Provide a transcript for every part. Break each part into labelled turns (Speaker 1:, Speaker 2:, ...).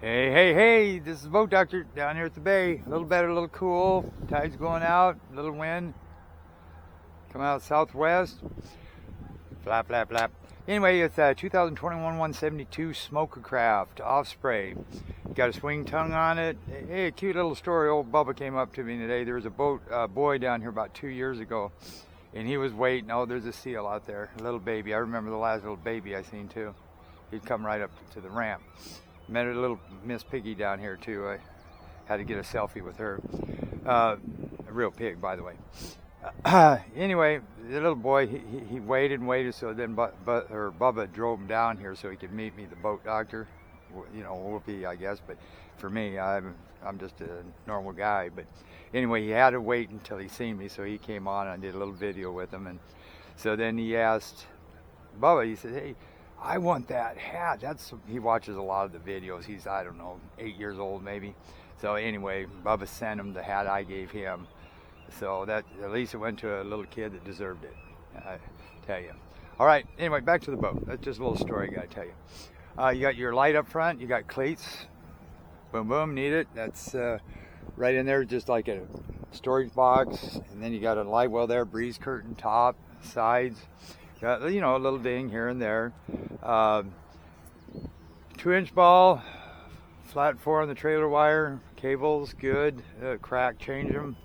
Speaker 1: Hey, hey, hey, this is the Boat Doctor down here at the bay. A little better, a little cool. Tide's going out, a little wind. Coming out southwest. Flap, flap, flap. Anyway, it's a 2021 172 smokercraft osprey. Got a swing tongue on it. Hey, a cute little story. Old Bubba came up to me today. There was a boy down here about 2 years ago, and he was waiting. Oh, there's a seal out there, a little baby. I remember the last little baby I seen too. He'd come right up to the ramp. Met a little Miss Piggy down here too. I had to get a selfie with her. A real pig, by the way. Anyway, the little boy, he waited and waited, so then Bubba drove him down here so he could meet me, the Boat Doctor. You know, whoopee, I guess, but for me, I'm just a normal guy. But anyway, he had to wait until he seen me, so he came on and I did a little video with him. And so then he asked Bubba, he said, hey, I want that hat. He watches a lot of the videos. He's, I don't know, 8 years old maybe. So anyway, Bubba sent him the hat I gave him. So that, at least it went to a little kid that deserved it, I tell you. All right, anyway, back to the boat. That's just a little story I gotta tell you. You got your light up front, you got cleats. Boom, boom, need it. That's right in there, just like a storage box. And then you got a light well there, breeze curtain, top, sides. Got, you know, a little ding here and there. 2-inch ball, flat 4 on the trailer wire, cables good, crack, change them.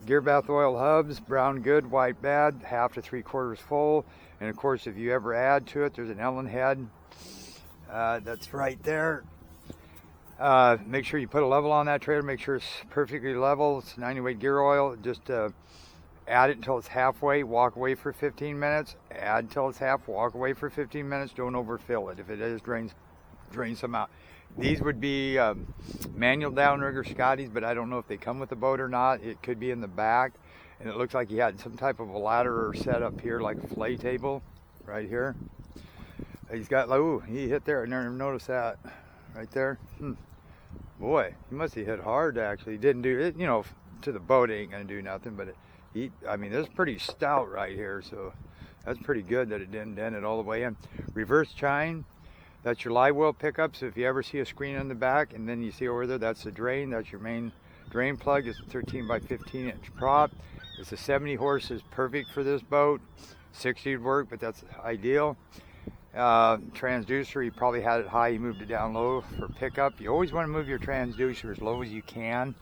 Speaker 1: Gear bath oil hubs, brown good, white bad, 1/2 to 3/4 full. And of course, if you ever add to it, there's an Ellen head. That's right there. Make sure you put a level on that trailer, make sure it's perfectly level. It's 90 weight gear oil. Just add it until it's halfway, walk away for 15 minutes, add until it's half, walk away for 15 minutes, don't overfill it. If it is, drain some out. These would be manual downrigger Scotties, but I don't know if they come with the boat or not. It could be in the back, and it looks like he had some type of a ladder or set up here, like a fillet table, right here. He's got, ooh, he hit there, I never noticed that, right there. Boy, he must have hit hard actually. He didn't do it, you know, to the boat it ain't gonna do nothing, but I mean, this is pretty stout right here, so that's pretty good that it didn't dent it all the way in. Reverse chine, that's your live well pickup, so if you ever see a screen on the back, and then you see over there, that's the drain, that's your main drain plug. It's a 13 by 15 inch prop. It's a 70 horses, perfect for this boat. 60 would work, but that's ideal. Transducer, you probably had it high, you moved it down low for pickup. You always want to move your transducer as low as you can,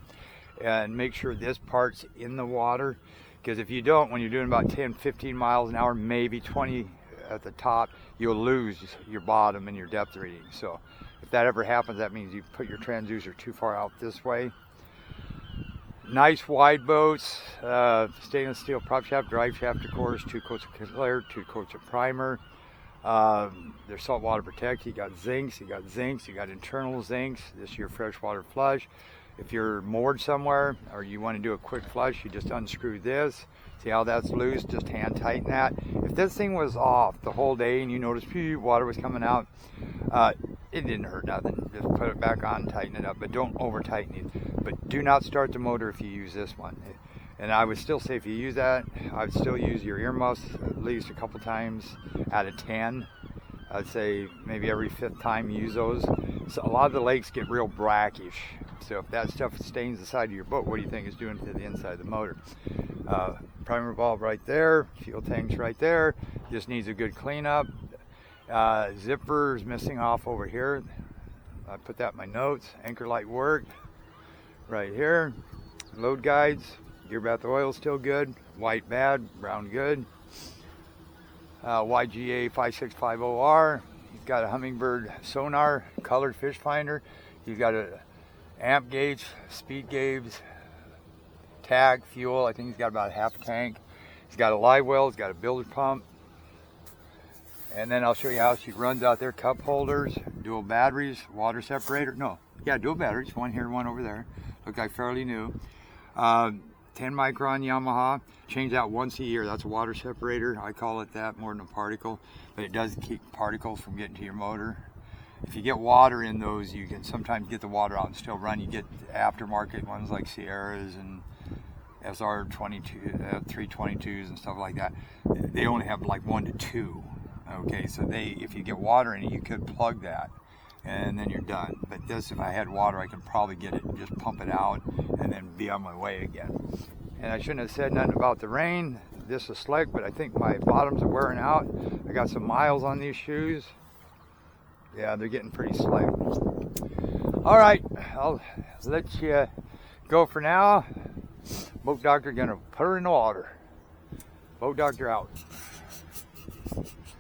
Speaker 1: and make sure this part's in the water, because if you don't, when you're doing about 10-15 miles an hour, maybe 20 at the top, you'll lose your bottom and your depth reading. So if that ever happens, that means you put your transducer too far out this way. Nice wide boats, stainless steel prop shaft, drive shaft, of course, 2 coats of clear, 2 coats of primer. They're saltwater protect. You got zincs, you got internal zincs. This is your freshwater flush. If you're moored somewhere or you want to do a quick flush, you just unscrew this. See how that's loose? Just hand tighten that. If this thing was off the whole day and you noticed water was coming out, it didn't hurt nothing. Just put it back on and tighten it up, but don't over tighten it. But do not start the motor if you use this one. And I would still say if you use that, I would still use your earmuffs at least a couple times out of 10. I'd say maybe every 5th time you use those. So a lot of the lakes get real brackish. So if that stuff stains the side of your boat, what do you think it's doing to the inside of the motor? Primer bulb right there, fuel tanks right there. Just needs a good cleanup. Zipper is missing off over here. I put that in my notes. Anchor light worked right here. Load guides, gear bath oil still good. White bad, brown good. YGA 5650R. You've got a Humminbird sonar, colored fish finder. You've got a amp gauge, speed gauge, tag, fuel. I think he's got about half a tank. He's got a live well, he's got a bilge pump. And then I'll show you how she runs out there. Cup holders, dual batteries, water separator. No, yeah, dual batteries, one here, one over there. Look like fairly new. 10 micron Yamaha. Change that once a year. That's a water separator. I call it that more than a particle, but it does keep particles from getting to your motor. If you get water in those, you can sometimes get the water out and still run. You get aftermarket ones like Sierras and SR 322s and stuff like that. They only have like 1 to 2. Okay, so if you get water in it, you could plug that. and then you're done. But this, if I had water, I can probably get it and just pump it out and then be on my way again. And I shouldn't have said nothing about the rain. This is slick, but I think my bottoms are wearing out. I got some miles on these shoes. Yeah, they're getting pretty slick. All right, I'll let you go for now. Boat doctor gonna put her in the water. Boat doctor out.